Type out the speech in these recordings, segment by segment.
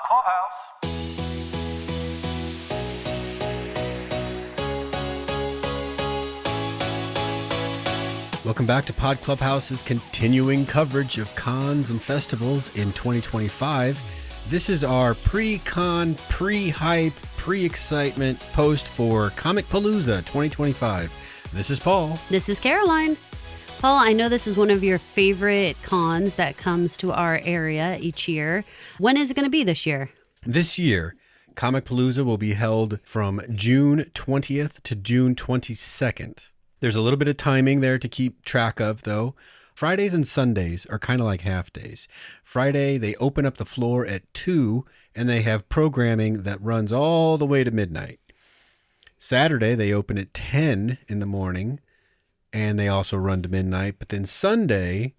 Clubhouse. Welcome back to Pod Clubhouse's continuing coverage of cons and festivals in 2025. This is our pre-con, pre-hype, pre-excitement post for Comicpalooza 2025. This is Paul. This is Caroline. Paul, I know this is one of your favorite cons that comes to our area each year. When is it going to be this year? This year, Comicpalooza will be held from June 20th to June 22nd. There's a little bit of timing there to keep track of, though. Fridays and Sundays are kind of like half days. Friday, they open up the floor at 2, and they have programming that runs all the way to midnight. Saturday, they open at 10 in the morning, and they also run to midnight. But then Sunday,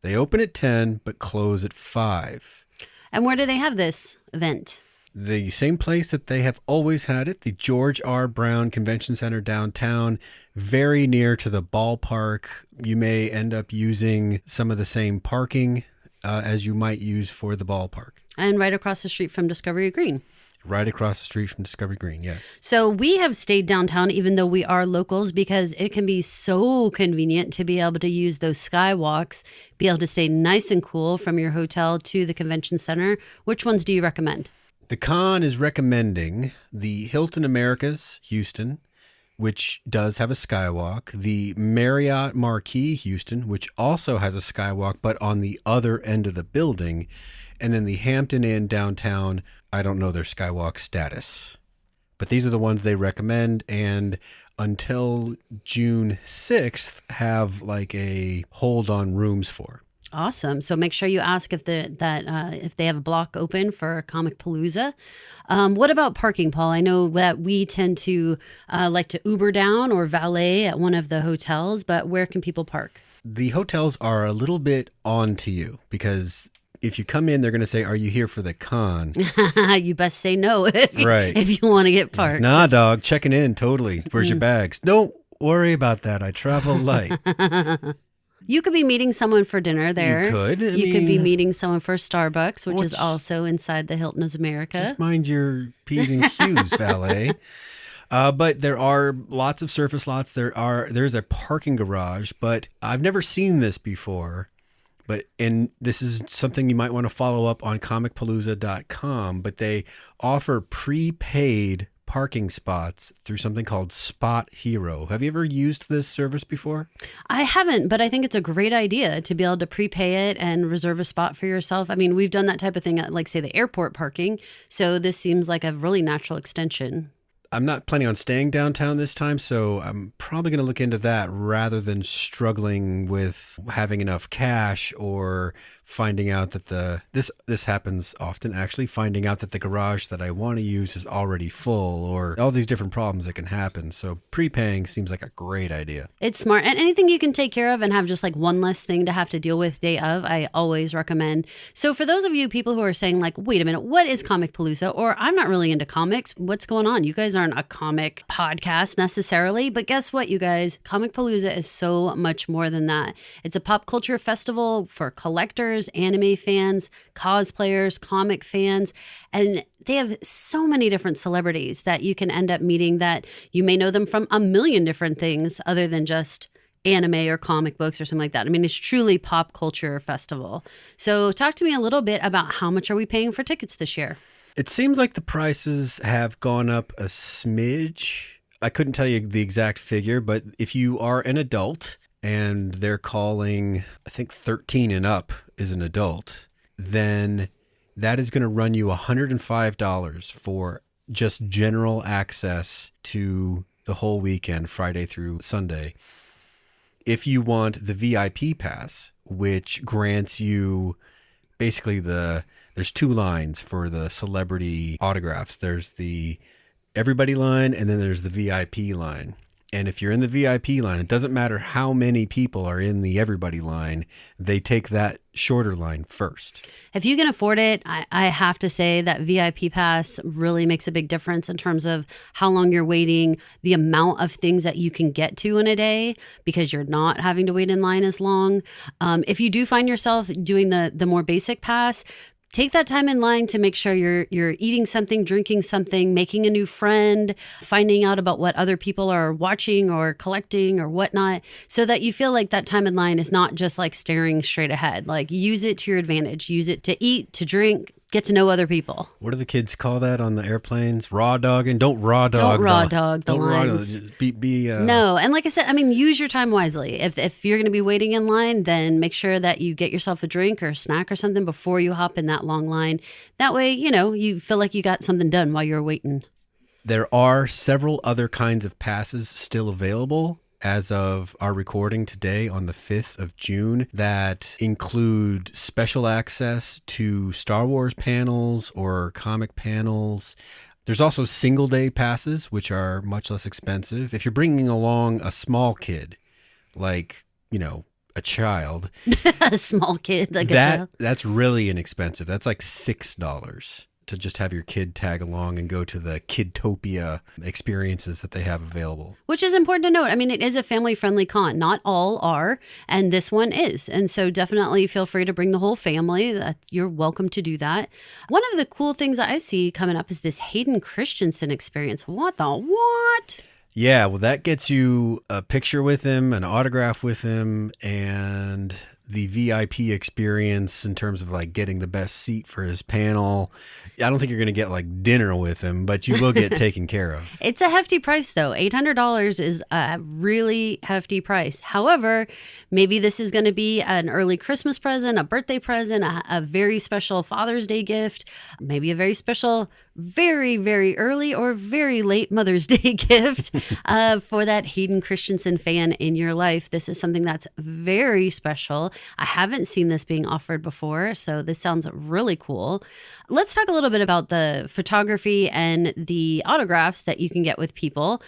they open at 10, but close at 5. And where do they have this event? The same place that they have always had it, the George R. Brown Convention Center downtown, very near to the ballpark. You may end up using some of the same parking as you might use for the ballpark. And right across the street from Discovery Green. Right across the street from Discovery Green, yes. So we have stayed downtown even though we are locals because it can be so convenient to be able to use those skywalks, be able to stay nice and cool from your hotel to the convention center. Which ones do you recommend? The con is recommending the Hilton Americas Houston, which does have a skywalk, the Marriott Marquis Houston, which also has a skywalk, but on the other end of the building, and then the Hampton Inn downtown. I don't know their skywalk status, but these are the ones they recommend, and until June 6th, have like a hold on rooms for. Awesome. So make sure you ask if they have a block open for Comicpalooza. What about parking, Paul? I know that we tend to like to Uber down or valet at one of the hotels, but where can people park? The hotels are a little bit on to you because if you come in, they're going to say, "Are you here for the con?" You best say no if you want to get parked. Nah, dog, checking in, totally. Where's your bags? Don't worry about that. I travel light. You could be meeting someone for dinner there. You could. You could be meeting someone for Starbucks, which is also inside the Hilton of America. Just mind your P's and Q's, valet. But there are lots of surface lots. There's a parking garage, but I've never seen this before. And this is something you might want to follow up on comicpalooza.com, but they offer prepaid parking spots through something called Spot Hero. Have you ever used this service before? I haven't, but I think it's a great idea to be able to prepay it and reserve a spot for yourself. I mean, we've done that type of thing at, like, say, the airport parking. So this seems like a really natural extension. I'm not planning on staying downtown this time, so I'm probably going to look into that rather than struggling with having enough cash or finding out that this happens often, actually, finding out that the garage that I want to use is already full, or all these different problems that can happen. So prepaying seems like a great idea. It's smart. And anything you can take care of and have just like one less thing to have to deal with day of, I always recommend. So for those of you people who are saying like, wait a minute, what is Comicpalooza? Or I'm not really into comics. What's going on? You guys aren't a comic podcast necessarily, but guess what, you guys? Comicpalooza is so much more than that. It's a pop culture festival for collectors, anime fans, cosplayers, comic fans, and they have so many different celebrities that you can end up meeting that you may know them from a million different things other than just anime or comic books or something like that. I mean, it's truly pop culture festival. So talk to me a little bit about how much are we paying for tickets this year? It seems like the prices have gone up a smidge. I couldn't tell you the exact figure, but if you are an adult and they're calling, I think 13 and up is an adult, then that is going to run you $105 for just general access to the whole weekend, Friday through Sunday. If you want the VIP pass, which grants you basically there's two lines for the celebrity autographs. There's the everybody line, and then there's the VIP line. And if you're in the VIP line, it doesn't matter how many people are in the everybody line, they take that shorter line first. If you can afford it, I have to say that VIP pass really makes a big difference in terms of how long you're waiting, the amount of things that you can get to in a day because you're not having to wait in line as long. If you do find yourself doing the more basic pass, take that time in line to make sure you're eating something, drinking something, making a new friend, finding out about what other people are watching or collecting or whatnot, so that you feel like that time in line is not just like staring straight ahead. Like use it to your advantage. Use it to eat, to drink, get to know other people. What do the kids call that on the airplanes? Raw dogging? Don't raw dog. Don't raw dog the don't raw dog. lines. Just No, and like I said, I mean, use your time wisely. If you're going to be waiting in line, then make sure that you get yourself a drink or a snack or something before you hop in that long line. That way, you feel like you got something done while you're waiting. There are several other kinds of passes still available as of our recording today on the 5th of June that include special access to Star Wars panels or comic panels. There's also single day passes, which are much less expensive. If you're bringing along a small kid, like, a child. A small kid, like a child. That's really inexpensive. That's like $6 to just have your kid tag along and go to the Kidtopia experiences that they have available. Which is important to note. I mean, it is a family-friendly con. Not all are, and this one is. And so definitely feel free to bring the whole family. You're welcome to do that. One of the cool things I see coming up is this Hayden Christensen experience. What the what? Yeah, well, that gets you a picture with him, an autograph with him, and the VIP experience in terms of like getting the best seat for his panel. I don't think you're going to get like dinner with him, but you will get taken care of. It's a hefty price though. $800 is a really hefty price. However, maybe this is going to be an early Christmas present, a birthday present, a very special Father's Day gift, maybe a very special, very, very early or very late Mother's Day gift for that Hayden Christensen fan in your life. This is something that's very special. I haven't seen this being offered before, so this sounds really cool. Let's talk a little bit about the photography and the autographs that you can get with people.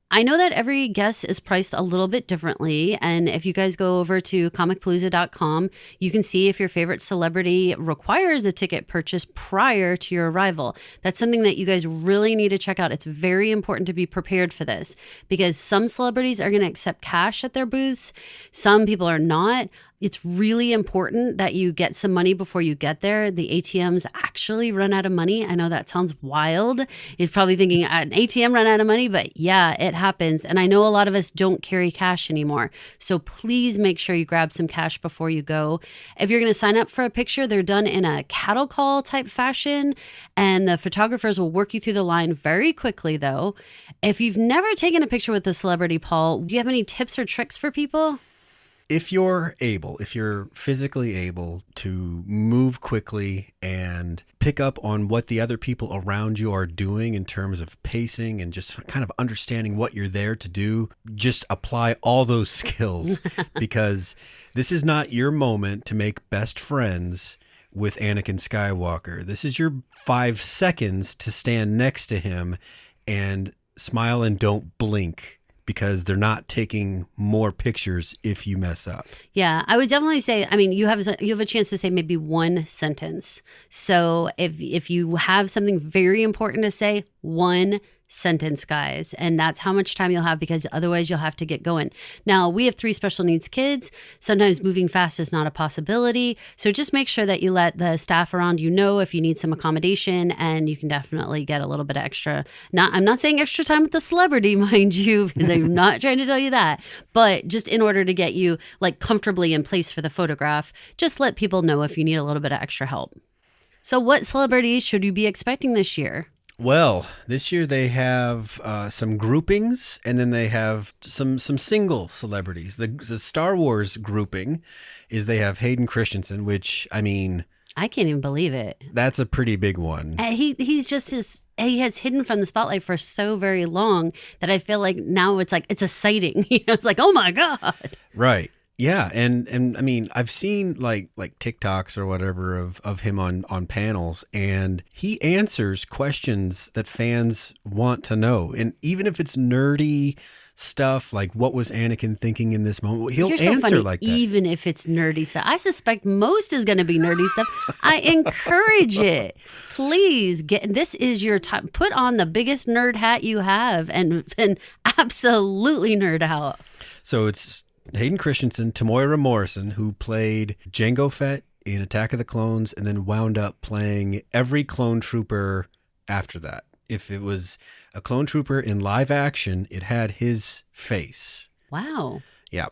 I know that every guest is priced a little bit differently. And if you guys go over to comicpalooza.com, you can see if your favorite celebrity requires a ticket purchase prior to your arrival. That's something that you guys really need to check out. It's very important to be prepared for this because some celebrities are going to accept cash at their booths. Some people are not. It's really important that you get some money before you get there. The ATMs actually run out of money. I know that sounds wild. You're probably thinking an ATM run out of money, but yeah, it happens. And I know a lot of us don't carry cash anymore. So please make sure you grab some cash before you go. If you're going to sign up for a picture, they're done in a cattle call type fashion, and the photographers will work you through the line very quickly though. If you've never taken a picture with a celebrity, Paul, do you have any tips or tricks for people? If you're physically able to move quickly and pick up on what the other people around you are doing in terms of pacing and just kind of understanding what you're there to do, just apply all those skills because this is not your moment to make best friends with Anakin Skywalker. This is your 5 seconds to stand next to him and smile and don't blink, because they're not taking more pictures if you mess up. Yeah, I would definitely say, I mean, you have a chance to say maybe one sentence. So if you have something very important to say, one sentence, guys. And that's how much time you'll have, because otherwise you'll have to get going. Now, we have 3 special needs kids. Sometimes moving fast is not a possibility. So just make sure that you let the staff around you know if you need some accommodation, and you can definitely get a little bit of extra. I'm not saying extra time with the celebrity, mind you, because I'm not trying to tell you that. But just in order to get you like comfortably in place for the photograph, just let people know if you need a little bit of extra help. So what celebrities should you be expecting this year? Well, this year they have some groupings, and then they have some single celebrities. The Star Wars grouping is they have Hayden Christensen, which, I mean, I can't even believe it. That's a pretty big one. He has hidden from the spotlight for so very long that I feel like now it's like it's a sighting. It's like, oh my God. Right. Yeah, and I mean, I've seen like TikToks or whatever of him on panels, and he answers questions that fans want to know. And even if it's nerdy stuff, like what was Anakin thinking in this moment, he'll answer funny. Like that. Even if it's nerdy stuff. I suspect most is going to be nerdy stuff. I encourage it. Please this is your time. Put on the biggest nerd hat you have and absolutely nerd out. So it's Hayden Christensen, Tamoira Morrison, who played Jango Fett in Attack of the Clones and then wound up playing every clone trooper after that. If it was a clone trooper in live action, it had his face. Wow. Yeah.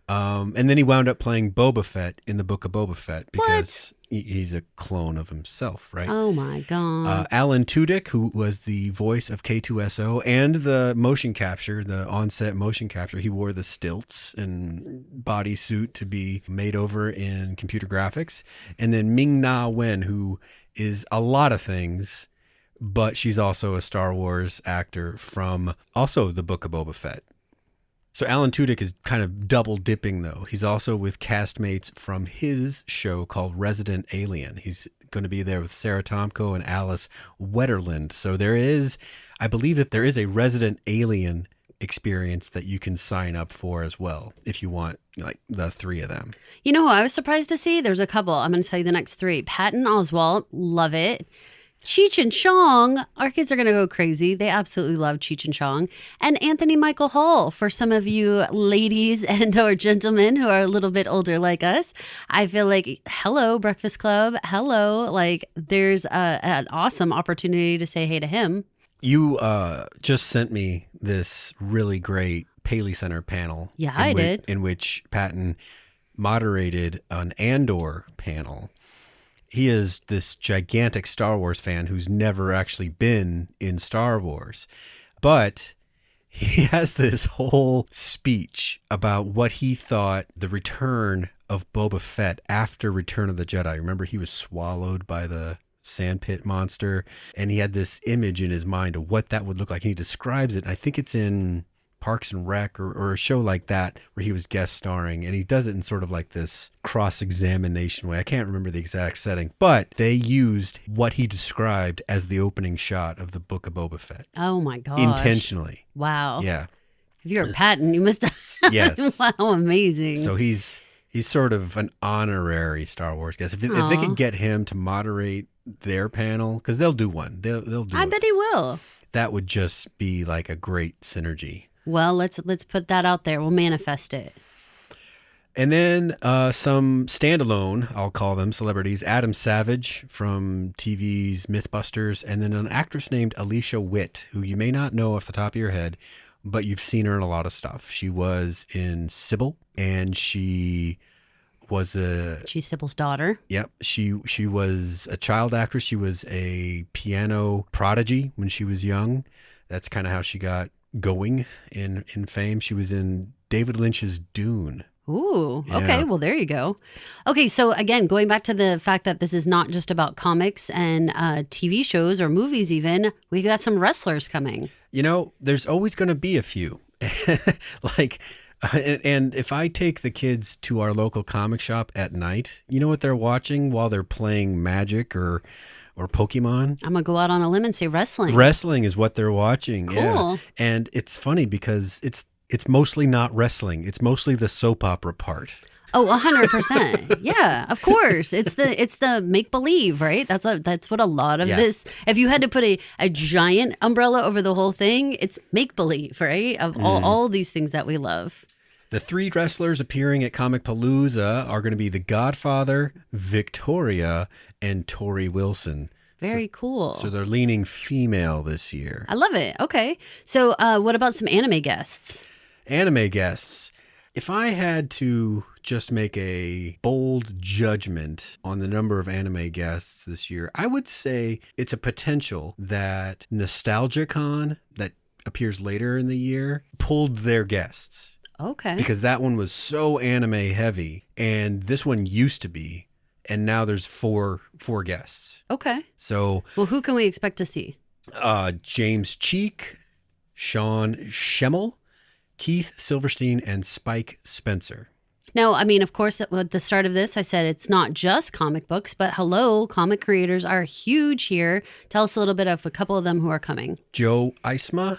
And then he wound up playing Boba Fett in the Book of Boba Fett because he's a clone of himself, right? Oh my God. Alan Tudyk, who was the voice of K2SO and the motion capture, the on-set motion capture, he wore the stilts and bodysuit to be made over in computer graphics. And then Ming-Na Wen, who is a lot of things, but she's also a Star Wars actor from also the Book of Boba Fett. So Alan Tudyk is kind of double dipping, though. He's also with castmates from his show called Resident Alien. He's going to be there with Sarah Tomko and Alice Wetterland. So I believe that there is a Resident Alien experience that you can sign up for as well if you want like the three of them. You know who I was surprised to see? There's a couple. I'm going to tell you the next three. Patton Oswalt, love it. Cheech and Chong, our kids are going to go crazy. They absolutely love Cheech and Chong. And Anthony Michael Hall, for some of you ladies and or gentlemen who are a little bit older like us. I feel like, hello, Breakfast Club. Hello. Like there's an awesome opportunity to say hey to him. You just sent me this really great Paley Center panel. Yeah, I did. In which Patton moderated an Andor panel. He is this gigantic Star Wars fan who's never actually been in Star Wars. But he has this whole speech about what he thought the return of Boba Fett after Return of the Jedi. Remember, he was swallowed by the sandpit monster, and he had this image in his mind of what that would look like. And he describes it. I think it's in Parks and Rec or a show like that where he was guest starring, and he does it in sort of like this cross-examination way. I can't remember the exact setting, but they used what he described as the opening shot of the Book of Boba Fett. Oh my gosh. Intentionally. Wow. Yeah. If you're a Patton, you must have. Yes. Wow, amazing. So he's sort of an honorary Star Wars guest. If they could get him to moderate their panel, because they'll do one. They'll do I it. bet he will. That would just be like a great synergy. Well, let's put that out there. We'll manifest it. And then some standalone, I'll call them, celebrities. Adam Savage from TV's Mythbusters, and then an actress named Alicia Witt, who you may not know off the top of your head, but you've seen her in a lot of stuff. She was in Sybil, and she's Sybil's daughter. Yep. She was a child actress. She was a piano prodigy when she was young. That's kind of how she got going in fame. She was in David Lynch's Dune. Ooh, Yeah. Okay. Well, there you go. Okay. So again, going back to the fact that this is not just about comics and TV shows or movies even, we got some wrestlers coming. You know, there's always going to be a few. And if I take the kids to our local comic shop at night, you know what they're watching while they're playing Magic or Pokemon? I'm going to go out on a limb and say wrestling. Wrestling is what they're watching. Cool. Yeah. And it's funny because it's mostly not wrestling. It's mostly the soap opera part. Oh, 100%. Yeah, of course. It's the make believe, right? That's what a lot of this. If you had to put a giant umbrella over the whole thing, it's make believe, right? Of all these things that we love. The three wrestlers appearing at Comicpalooza are going to be The Godfather, Victoria, and Tori Wilson. Very cool. So they're leaning female this year. I love it. Okay. So what about some anime guests? Anime guests. If I had to just make a bold judgment on the number of anime guests this year, I would say it's a potential that NostalgiaCon, that appears later in the year, pulled their guests. Okay. Because that one was so anime heavy, and this one used to be, and now there's four guests. Okay. So, well, who can we expect to see? James Cheek, Sean Schemmel, Keith Silverstein, and Spike Spencer. Now, I mean, of course, at the start of this, I said it's not just comic books, but hello, comic creators are huge here. Tell us a little bit of a couple of them who are coming. Joe Eisma,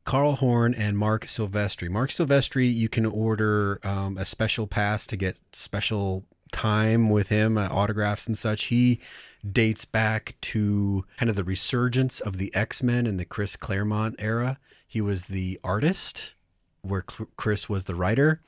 Carl Horn, and Mark Silvestri. Mark Silvestri, you can order a special pass to get special time with him, autographs and such. He dates back to kind of the resurgence of the X-Men in the Chris Claremont era. He was the artist where Chris was the writer.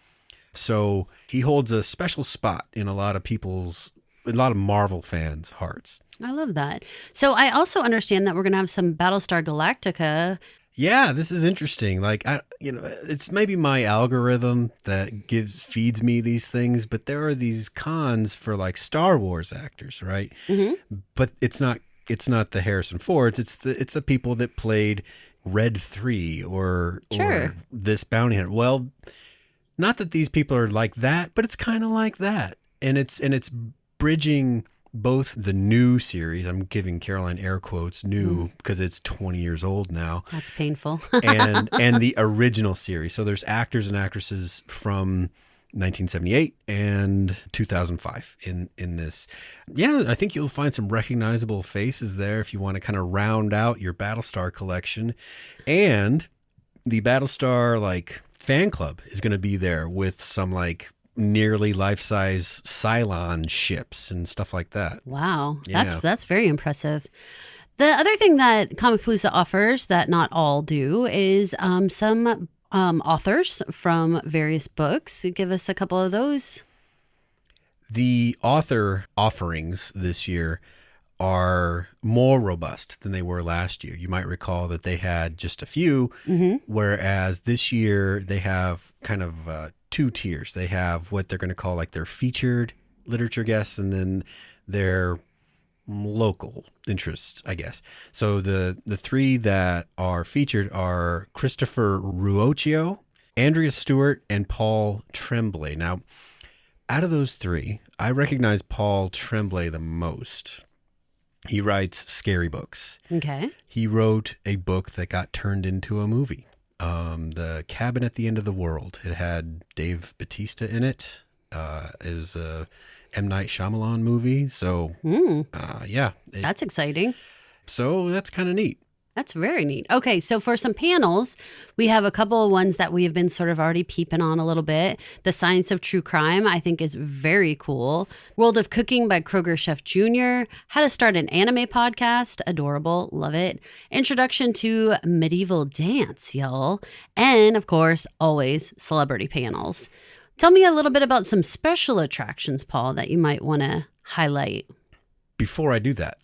So he holds a special spot in a lot of people's a lot of Marvel fans' hearts. I love that. So I also understand that we're going to have some Battlestar Galactica. Yeah, this is interesting. Like, it's maybe my algorithm that feeds me these things, but there are these cons for like Star Wars actors, right? Hmm. But it's not the Harrison Fords. It's the people that played Red 3 or Sure. this bounty hunter. Well, not that these people are like that, but it's kind of like that, and it's bridging both the new series. I'm giving Caroline air quotes new because it's 20 years old now. That's painful. and the original series. So there's actors and actresses from 1978 and 2005 in this. Yeah, I think you'll find some recognizable faces there if you want to kind of round out your Battlestar collection. And the Battlestar like fan club is going to be there with some like nearly life-size Cylon ships and stuff like that. Wow. Yeah. That's very impressive. The other thing that Comicpalooza offers that not all do is some authors from various books. Give us a couple of those. The author offerings this year are more robust than they were last year. You might recall that they had just a few, whereas this year they have kind of two tiers. They have what they're going to call like their featured literature guests and then their local interests, I guess. So the three that are featured are Christopher Ruocchio, Andrea Stewart, and Paul Tremblay. Now, out of those three, I recognize Paul Tremblay the most. He writes scary books. Okay. He wrote a book that got turned into a movie, The Cabin at the End of the World. It had Dave Bautista in it. It was a M. Night Shyamalan movie. So, yeah. That's exciting. So that's kind of neat. That's very neat. Okay, so for some panels, we have a couple of ones that we have been sort of already peeping on a little bit. The Science of True Crime, I think, is very cool. World of Cooking by Kroger Chef Jr. How to Start an Anime Podcast. Adorable. Love it. Introduction to Medieval Dance, y'all. And, of course, always celebrity panels. Tell me a little bit about some special attractions, Paul, that you might want to highlight. Before I do that,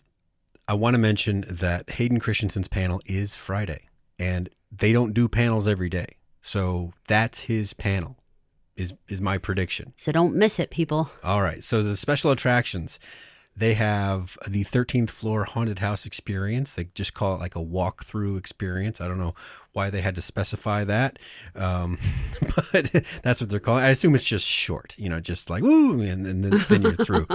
I want to mention that Hayden Christensen's panel is Friday, and they don't do panels every day. So that's his panel, is my prediction. So don't miss it, people. All right. So the special attractions, they have the 13th floor haunted house experience. They just call it like a walkthrough experience. I don't know why they had to specify that, but that's what they're calling it. I assume it's just short, just like, woo, and then you're through.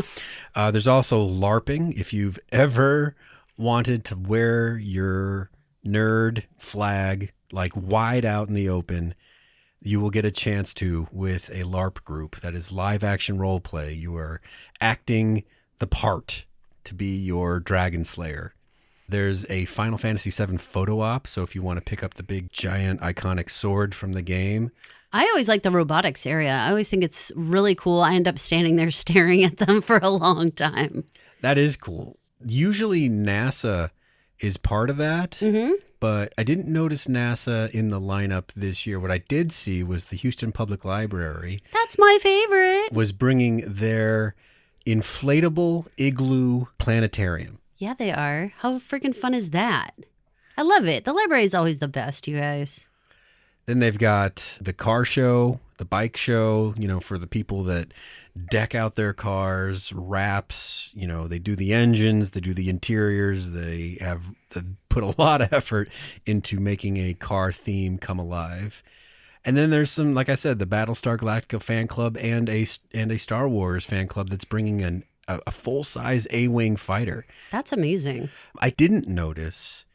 There's also LARPing. If you've ever wanted to wear your nerd flag like wide out in the open, you will get a chance to with a LARP group that is live action role play. You are acting the part to be your dragon slayer. There's a Final Fantasy VII photo op, so if you want to pick up the big giant iconic sword from the game. I always like the robotics area. I always think it's really cool. I end up standing there staring at them for a long time. That is cool. Usually NASA is part of that, but I didn't notice NASA in the lineup this year. What I did see was the Houston Public Library. That's my favorite. Was bringing their inflatable igloo planetarium. Yeah, they are. How freaking fun is that? I love it. The library is always the best, you guys. Then they've got the car show, the bike show, for the people that deck out their cars, wraps, they do the engines, they do the interiors. They put a lot of effort into making a car theme come alive. And then there's some, like I said, the Battlestar Galactica fan club and a Star Wars fan club that's bringing a full-size A-Wing fighter. That's amazing. I didn't notice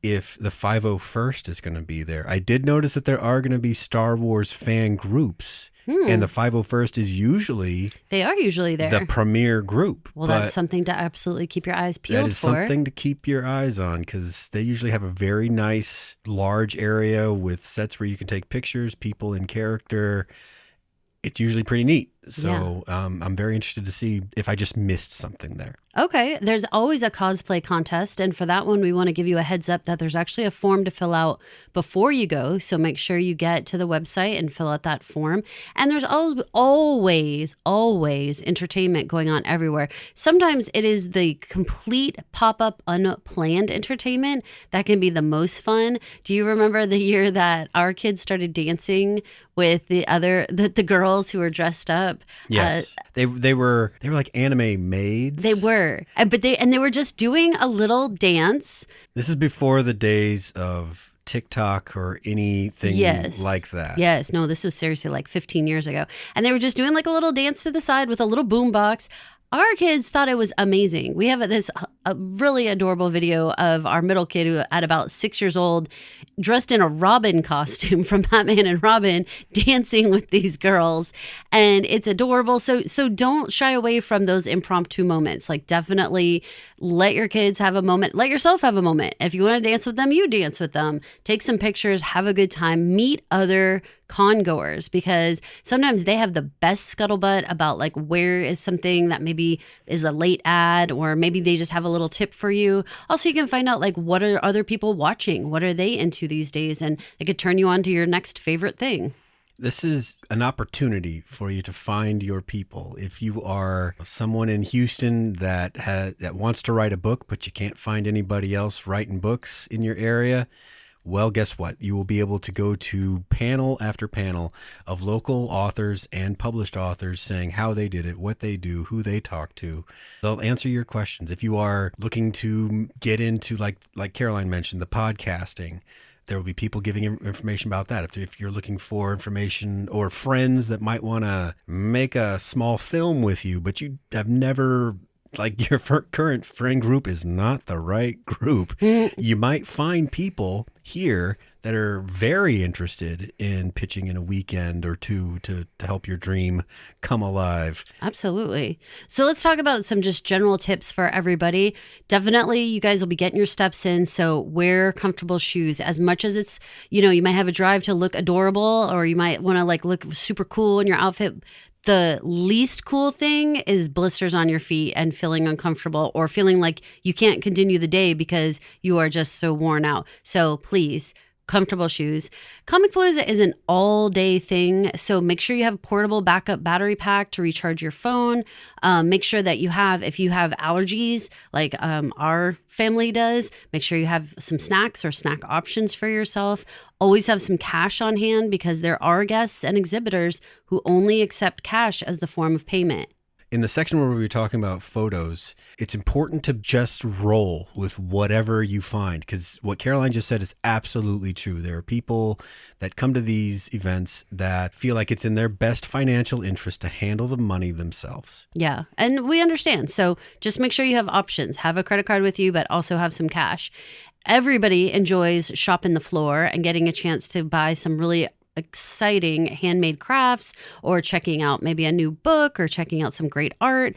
if the 501st is going to be there. I did notice that there are going to be Star Wars fan groups, and the 501st is usually... They are usually there. The premier group. Well, that's something to absolutely keep your eyes peeled for. That is something to keep your eyes on, because they usually have a very nice, large area with sets where you can take pictures, people in character. It's usually pretty neat. So I'm very interested to see if I just missed something there. Okay, there's always a cosplay contest. And for that one, we want to give you a heads up that there's actually a form to fill out before you go. So make sure you get to the website and fill out that form. And there's always entertainment going on everywhere. Sometimes it is the complete pop-up, unplanned entertainment that can be the most fun. Do you remember the year that our kids started dancing with the girls who were dressed up? Yes, they were like anime maids. They were, but they were just doing a little dance. This is before the days of TikTok or anything like that. Yes, no, this was seriously like 15 years ago, and they were just doing like a little dance to the side with a little boombox. Our kids thought it was amazing. We have this a really adorable video of our middle kid who at about 6 years old, dressed in a Robin costume from Batman and Robin, dancing with these girls. And it's adorable. So don't shy away from those impromptu moments. Like definitely let your kids have a moment. Let yourself have a moment. If you want to dance with them, you dance with them. Take some pictures, have a good time, meet other con goers, because sometimes they have the best scuttlebutt about like where is something that maybe is a late ad, or maybe they just have a little tip for you. Also, you can find out like what are other people watching, what are they into these days, and it could turn you on to your next favorite thing. This is an opportunity for you to find your people. If you are someone in Houston that wants to write a book, but you can't find anybody else writing books in your area, well, guess what? You will be able to go to panel after panel of local authors and published authors saying how they did it, what they do, who they talk to. They'll answer your questions. If you are looking to get into, like Caroline mentioned, the podcasting, there will be people giving information about that. If you're looking for information or friends that might want to make a small film with you, but you have never, like your current friend group is not the right group, you might find people here that are very interested in pitching in a weekend or two to help your dream come alive. Absolutely. So let's talk about some just general tips for everybody. Definitely, you guys will be getting your steps in. So wear comfortable shoes. As much as it's, you might have a drive to look adorable, or you might want to like look super cool in your outfit. The least cool thing is blisters on your feet and feeling uncomfortable or feeling like you can't continue the day because you are just so worn out. So please, comfortable shoes. Comicpalooza is an all-day thing, so make sure you have a portable backup battery pack to recharge your phone. Make sure that if you have allergies, like our family does, make sure you have some snacks or snack options for yourself. Always have some cash on hand, because there are guests and exhibitors who only accept cash as the form of payment. In the section where we were talking about photos, it's important to just roll with whatever you find, because what Caroline just said is absolutely true. There are people that come to these events that feel like it's in their best financial interest to handle the money themselves. Yeah, and we understand. So just make sure you have options. Have a credit card with you, but also have some cash. Everybody enjoys shopping the floor and getting a chance to buy some really exciting handmade crafts, or checking out maybe a new book, or checking out some great art.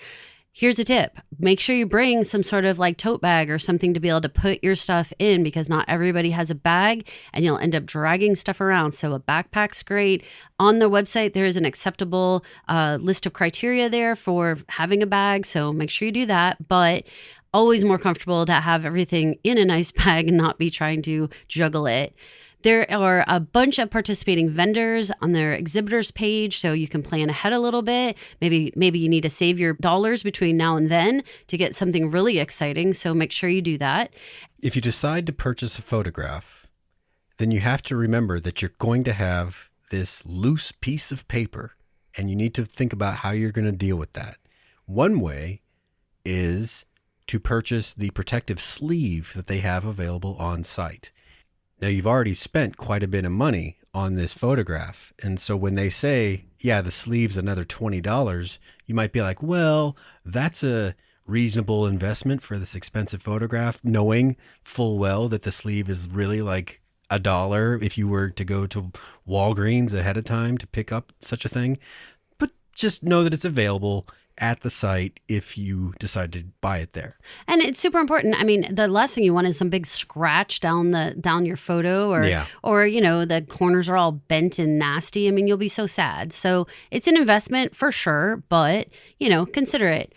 Here's a tip. Make sure you bring some sort of like tote bag or something to be able to put your stuff in, because not everybody has a bag and you'll end up dragging stuff around. So a backpack's great. On their website, there is an acceptable list of criteria there for having a bag. So make sure you do that. But always more comfortable to have everything in a nice bag and not be trying to juggle it. There are a bunch of participating vendors on their exhibitors page, so you can plan ahead a little bit. Maybe you need to save your dollars between now and then to get something really exciting, so make sure you do that. If you decide to purchase a photograph, then you have to remember that you're going to have this loose piece of paper, and you need to think about how you're going to deal with that. One way is to purchase the protective sleeve that they have available on site. Now, you've already spent quite a bit of money on this photograph. And so when they say, yeah, the sleeve's another $20, you might be like, well, that's a reasonable investment for this expensive photograph, knowing full well that the sleeve is really like $1 if you were to go to Walgreens ahead of time to pick up such a thing. But just know that it's available at the site if you decide to buy it there. And it's super important. I mean, the last thing you want is some big scratch down your photo, or Yeah. or the corners are all bent and nasty. I mean, you'll be so sad. So it's an investment for sure, but consider it.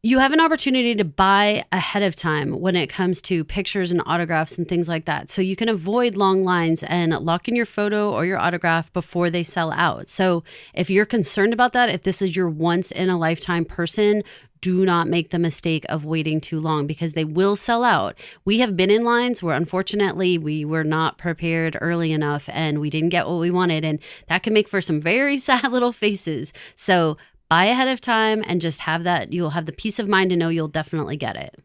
You have an opportunity to buy ahead of time when it comes to pictures and autographs and things like that. So you can avoid long lines and lock in your photo or your autograph before they sell out. So if you're concerned about that, if this is your once in a lifetime person, do not make the mistake of waiting too long, because they will sell out. We have been in lines where unfortunately we were not prepared early enough and we didn't get what we wanted. And that can make for some very sad little faces. So buy ahead of time and just have that. You'll have the peace of mind to know you'll definitely get it.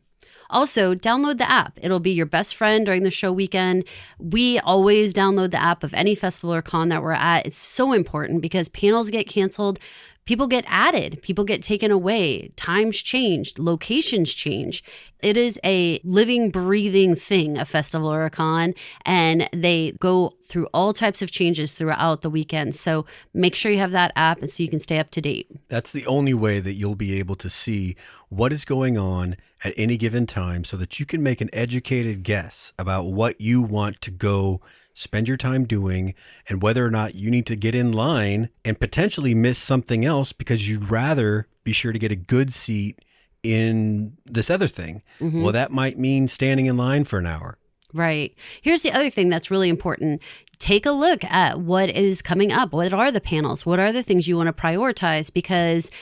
Also, download the app. It'll be your best friend during the show weekend. We always download the app of any festival or con that we're at. It's so important because panels get canceled. People get added, people get taken away, times changed, locations change. It is a living, breathing thing, a festival or a con, and they go through all types of changes throughout the weekend. So make sure you have that app and so you can stay up to date. That's the only way that you'll be able to see what is going on at any given time so that you can make an educated guess about what you want to go spend your time doing and whether or not you need to get in line and potentially miss something else because you'd rather be sure to get a good seat in this other thing. Mm-hmm. Well, that might mean standing in line for an hour. Right. Here's the other thing that's really important. Take a look at what is coming up. What are the panels? What are the things you want to prioritize? Because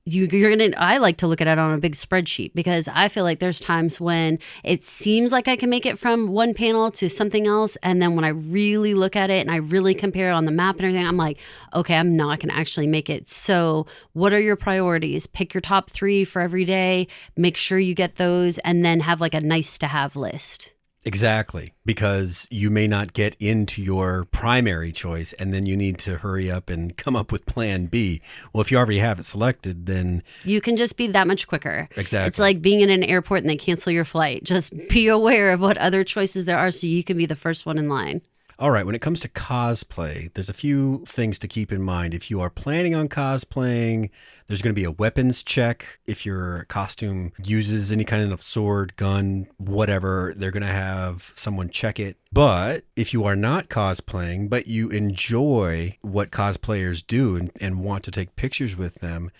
I like to look at it on a big spreadsheet, because I feel like there's times when it seems like I can make it from one panel to something else. And then when I really look at it and I really compare on the map and everything, I'm like, okay, I'm not going to actually make it. So what are your priorities? Pick your top 3 for every day. Make sure you get those, and then have like a nice to have list. Exactly, because you may not get into your primary choice and then you need to hurry up and come up with plan B. Well, if you already have it selected, then you can just be that much quicker. Exactly. It's like being in an airport and they cancel your flight. Just be aware of what other choices there are so you can be the first one in line. All right, when it comes to cosplay, there's a few things to keep in mind. If you are planning on cosplaying, there's going to be a weapons check. If your costume uses any kind of sword, gun, whatever, they're going to have someone check it. But if you are not cosplaying, but you enjoy what cosplayers do and want to take pictures with them,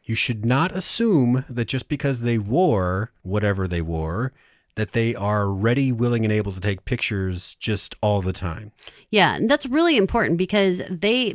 you should not assume that just because they wore whatever they wore, that they are ready, willing, and able to take pictures just all the time. Yeah, and that's really important because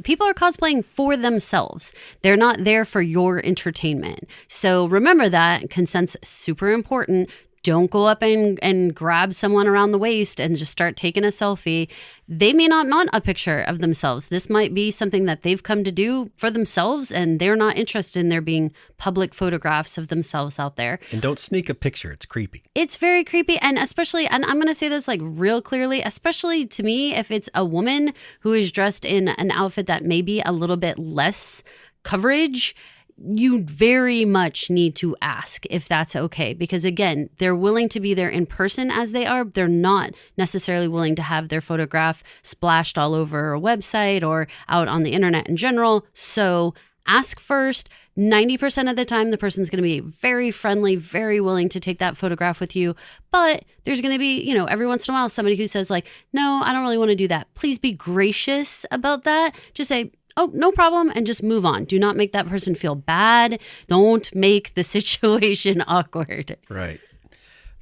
people are cosplaying for themselves. They're not there for your entertainment. So remember that. Consent's super important. Don't go up and grab someone around the waist and just start taking a selfie. They may not want a picture of themselves. This might be something that they've come to do for themselves, and they're not interested in there being public photographs of themselves out there. And don't sneak a picture. It's creepy. It's very creepy. And especially, and I'm going to say this like real clearly, especially to me, if it's a woman who is dressed in an outfit that may be a little bit less coverage, you very much need to ask if that's okay, because again, they're willing to be there in person as they are. They're not necessarily willing to have their photograph splashed all over a website or out on the internet in general. So ask first. 90% of the time, the person's going to be very friendly, very willing to take that photograph with you. But there's going to be, every once in a while, somebody who says like, no, I don't really want to do that. Please be gracious about that. Just say, oh, no problem, and just move on. Do not make that person feel bad. Don't make the situation awkward. Right.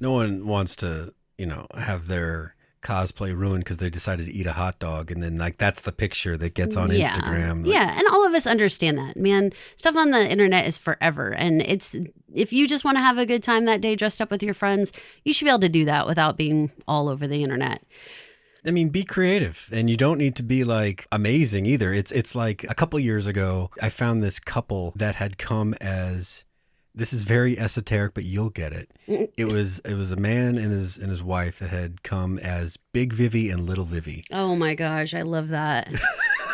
No one wants to, have their cosplay ruined because they decided to eat a hot dog, and then that's the picture that gets on Instagram. Yeah, and all of us understand that. Man, stuff on the internet is forever, and if you just want to have a good time that day dressed up with your friends, you should be able to do that without being all over the internet. I mean, be creative, and you don't need to be amazing either. It's like a couple years ago, I found this couple that had come as, this is very esoteric, but you'll get it. It was a man and his wife that had come as Big Vivi and Little Vivi. Oh my gosh, I love that.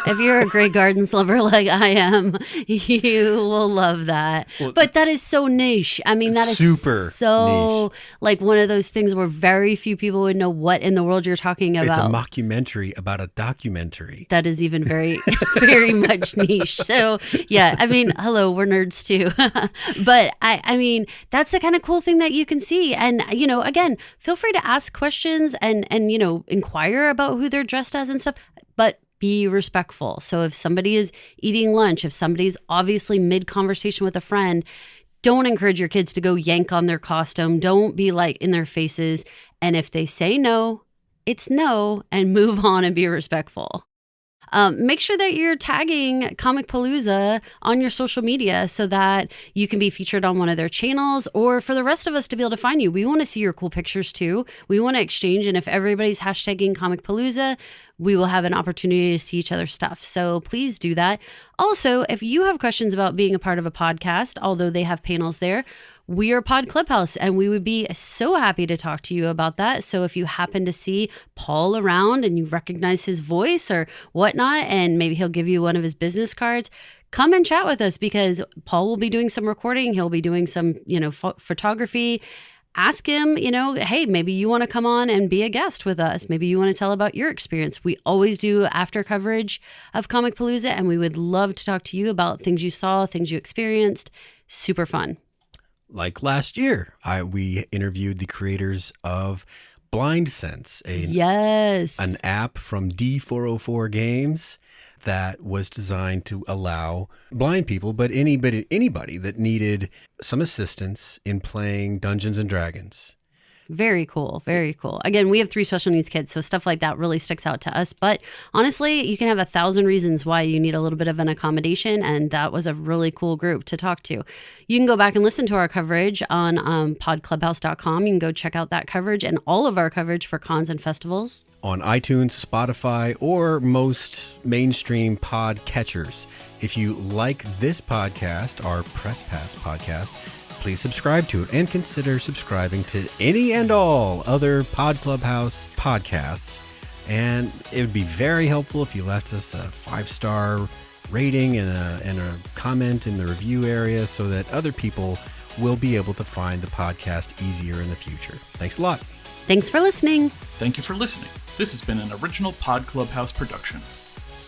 If you're a Grey Gardens lover like I am, you will love that. Well, but that is so niche. I mean, that is super so niche. like one of those things where very few people would know what in the world you're talking about. It's a mockumentary about a documentary. That is even very, very much niche. So yeah, I mean, hello, we're nerds too. But I mean, that's the kind of cool thing that you can see. And, you know, again, feel free to ask questions and, you know, inquire about who they're dressed as and stuff, but be respectful. So if somebody is eating lunch, if somebody's obviously mid-conversation with a friend, don't encourage your kids to go yank on their costume. Don't be like in their faces. And if they say no, it's no, and move on and be respectful. Make sure that you're tagging Comicpalooza on your social media so that you can be featured on one of their channels, or for the rest of us to be able to find you. We want to see your cool pictures too. We want to exchange. And if everybody's hashtagging Comicpalooza, we will have an opportunity to see each other's stuff. So please do that. Also, if you have questions about being a part of a podcast, although they have panels there, we are Pod Clubhouse, and we would be so happy to talk to you about that. So if you happen to see Paul around and you recognize his voice or whatnot, and maybe he'll give you one of his business cards, come and chat with us, because Paul will be doing some recording. He'll be doing some, you know, photography. Ask him, you know, hey, maybe you want to come on and be a guest with us. Maybe you want to tell about your experience. We always do after coverage of Comicpalooza, and we would love to talk to you about things you saw, things you experienced. Super fun. Like last year, we interviewed the creators of Blind Sense, an app from D404 Games that was designed to allow blind people, but anybody that needed some assistance in playing Dungeons and Dragons. Very cool. Very cool. Again, we have 3 special needs kids, so stuff like that really sticks out to us. But honestly, you can have 1,000 reasons why you need a little bit of an accommodation, and that was a really cool group to talk to. You can go back and listen to our coverage on podclubhouse.com. You can go check out that coverage and all of our coverage for cons and festivals. On iTunes, Spotify, or most mainstream pod catchers. If you like this podcast, our Press Pass podcast, please subscribe to it and consider subscribing to any and all other Pod Clubhouse podcasts. And it would be very helpful if you left us a 5-star rating and a comment in the review area so that other people will be able to find the podcast easier in the future. Thanks a lot. Thanks for listening. Thank you for listening. This has been an original Pod Clubhouse production.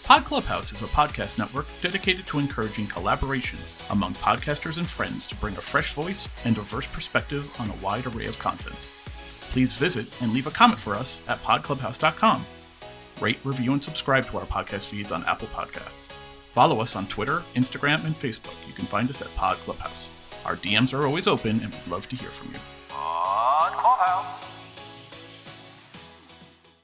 Pod Clubhouse is a podcast network dedicated to encouraging collaboration among podcasters and friends to bring a fresh voice and diverse perspective on a wide array of content. Please visit and leave a comment for us at podclubhouse.com. Rate, review, and subscribe to our podcast feeds on Apple Podcasts. Follow us on Twitter, Instagram, and Facebook. You can find us at Pod Clubhouse. Our DMs are always open, and we'd love to hear from you. Pod Clubhouse.